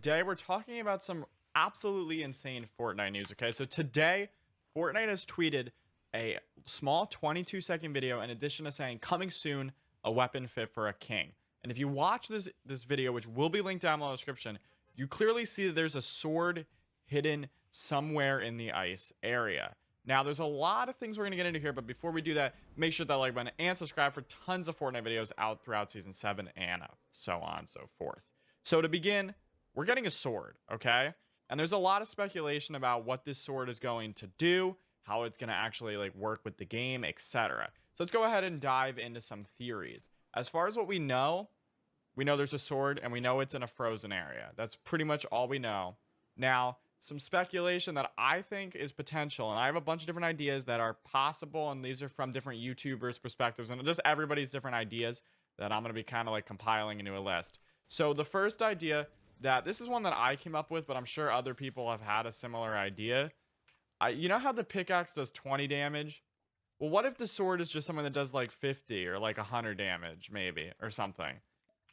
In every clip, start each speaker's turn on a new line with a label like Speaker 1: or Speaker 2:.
Speaker 1: today we're talking about some absolutely insane Fortnite news, okay? So today, Fortnite has tweeted a small 22-second video in addition to saying, coming soon, a weapon fit for a king. And if you watch this video, which will be linked down in the description, you clearly see that there's a sword hidden somewhere in the ice area. Now, there's a lot of things we're going to get into here, but before we do that, make sure that like button and subscribe for tons of Fortnite videos out throughout Season 7 and so on and so forth. So to begin, we're getting a sword, okay? And there's a lot of speculation about what this sword is going to do, how it's going to actually like work with the game, etc. So let's go ahead and dive into some theories. As far as what we know there's a sword and we know it's in a frozen area. That's pretty much all we know. Now, some speculation that I think is potential, and I have a bunch of different ideas that are possible, and these are from different YouTubers' perspectives and just everybody's different ideas that I'm going to be kind of like compiling into a list. So the first idea, that this is one that I came up with, but I'm sure other people have had a similar idea. You know how the pickaxe does 20 damage? Well, what if the sword is just something that does like 50 or like 100 damage maybe or something?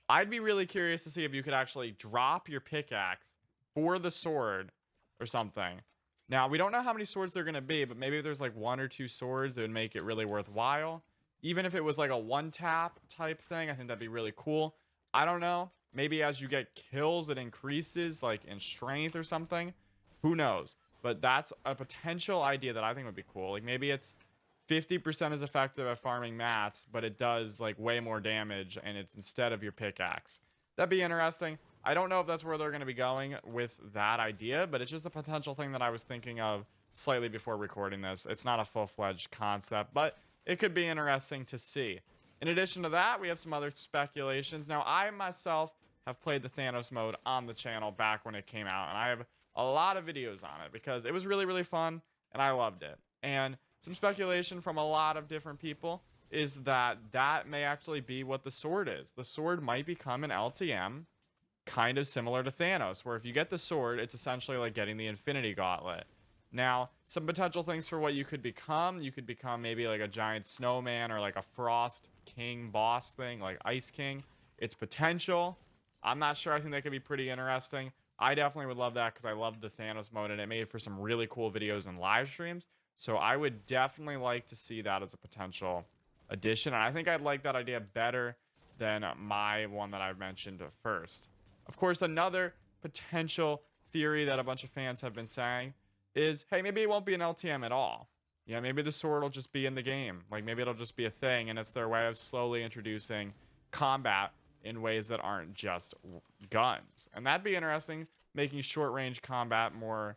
Speaker 1: I'd be really curious to see if you could actually drop your pickaxe for the sword or something. Now, we don't know how many swords they're going to be, but maybe if there's like 1 or 2 swords, it would make it really worthwhile. Even if it was like a one-tap type thing, I think that'd be really cool. I don't know. Maybe as you get kills, it increases like in strength or something. Who knows? But that's a potential idea that I think would be cool. Like maybe it's 50% as effective at farming mats, but it does like way more damage and it's instead of your pickaxe. That'd be interesting. I don't know if that's where they're going to be going with that idea, but it's just a potential thing that I was thinking of slightly before recording this. It's not a full-fledged concept, but it could be interesting to see. In addition to that, we have some other speculations. Now, I myself have played the Thanos mode on the channel back when it came out, and I have a lot of videos on it because it was really, really fun, and I loved it. And some speculation from a lot of different people is that that may actually be what the sword is. The sword might become an LTM, kind of similar to Thanos, where if you get the sword, it's essentially like getting the Infinity Gauntlet. Now, some potential things for what you could become maybe like a giant snowman or like a Frost King boss thing, like Ice King. It's potential. I'm not sure. I think that could be pretty interesting. I definitely would love that because I love the Thanos mode and it made for some really cool videos and live streams. So I would definitely like to see that as a potential addition. And I think I'd like that idea better than my one that I've mentioned first. Of course, another potential theory that a bunch of fans have been saying is, hey, maybe it won't be an LTM at all. Yeah, maybe the sword will just be in the game. Like maybe it'll just be a thing and it's their way of slowly introducing combat in ways that aren't just guns. And that'd be interesting, making short range combat more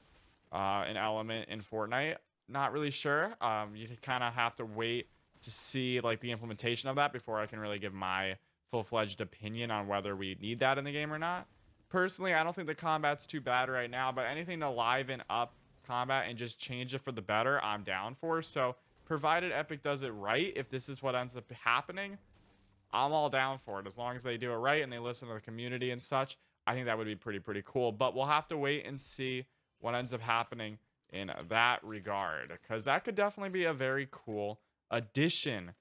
Speaker 1: an element in Fortnite. Not really sure. You kind of have to wait to see like the implementation of that before I can really give my full-fledged opinion on whether we need that in the game or not. Personally, I don't think the combat's too bad right now, but anything to liven up combat and just change it for the better, I'm down for. So provided Epic does it right, if this is what ends up happening, I'm all down for it. As long as they do it right and they listen to the community and such, I think that would be pretty cool. But we'll have to wait and see what ends up happening in that regard, because that could definitely be a very cool addition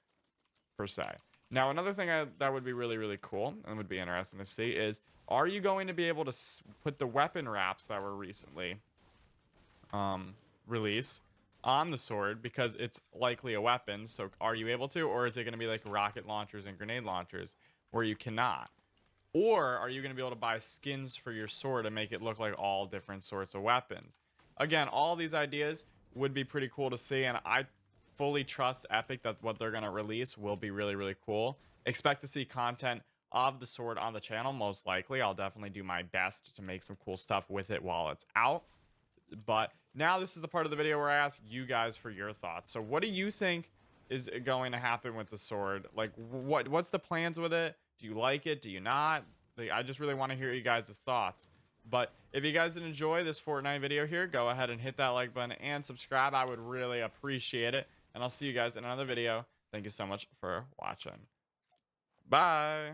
Speaker 1: per se. Now, another thing that would be really cool and would be interesting to see is, are you going to be able to put the weapon wraps that were recently released on the sword, because it's likely a weapon? So are you able to, or is it going to be like rocket launchers and grenade launchers where you cannot? Or are you going to be able to buy skins for your sword and make it look like all different sorts of weapons? Again, all these ideas would be pretty cool to see, and I fully trust Epic that what they're going to release will be really cool. Expect to see content of the sword on the channel, most likely. I'll definitely do my best to make some cool stuff with it while it's out. But now this is the part of the video where I ask you guys for your thoughts. So what do you think is going to happen with the sword? Like, what's the plans with it? Do you like it? Do you not? Like, I just really want to hear you guys' thoughts. But if you guys did enjoy this Fortnite video here, go ahead and hit that like button and subscribe. I would really appreciate it. And I'll see you guys in another video. Thank you so much for watching. Bye.